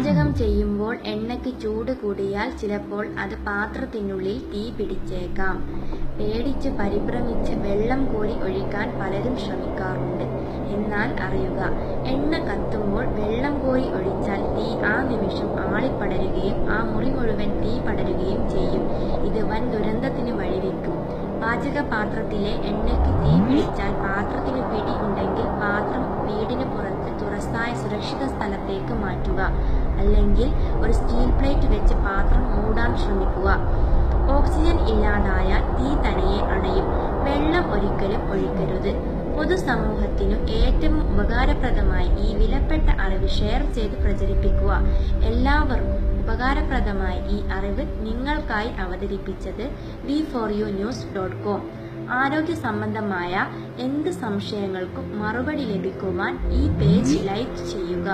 പാചകം ചെയ്യുമ്പോൾ എണ്ണയ്ക്ക് ചൂട് കൂടിയാൽ ചിലപ്പോൾ അത് പാത്രത്തിനുള്ളിൽ തീ പിടിച്ചേക്കാം. പേടിച്ച് പരിഭ്രമിച്ച് വെള്ളം കോരി ഒഴിക്കാൻ പലരും ശ്രമിക്കാറുണ്ട്. എന്നാൽ അറിയുക, എണ്ണ കത്തുമ്പോൾ വെള്ളം കോരി ഒഴിച്ചാൽ തീ ആ നിമിഷം ആളിപ്പടരുകയും ആ മുറി മുഴുവൻ തീ പടരുകയും ചെയ്യും. ഇത് വൻ ദുരന്തത്തിന് വഴിവെക്കും. പാചകപാത്രത്തിലെ എണ്ണയ്ക്ക് തീ പിടിച്ചാൽ പാത്രത്തിന് പിടി ഉണ്ടെങ്കിൽ പാത്രം വീടിന് പുറത്ത് തുറസായ സുരക്ഷിത സ്ഥലത്തേക്ക് മാറ്റുക. അല്ലെങ്കിൽ ഒരു സ്റ്റീൽ പ്ലേറ്റ് വെച്ച് പാത്രം മൂടാൻ ശ്രമിക്കുക. ഓക്സിജൻ ഇല്ലാതായാൽ തീ തനിയെ അണയും. വെള്ളം ഒരിക്കലും ഒഴിക്കരുത്. പൊതുസമൂഹത്തിനു ഏറ്റവും ഉപകാരപ്രദമായി ഈ വിലപ്പെട്ട അറിവ് ഷെയർ ചെയ്ത് പ്രചരിപ്പിക്കുക. എല്ലാവർക്കും ഉപകാരപ്രദമായ ഈ അറിവ് നിങ്ങൾക്കായി അവതരിപ്പിച്ചത് we4unews.com. ആരോഗ്യ സംബന്ധമായ എന്ത് സംശയങ്ങൾക്കും മറുപടി ലഭിക്കുവാൻ ഈ പേജ് ലൈക്ക് ചെയ്യുക.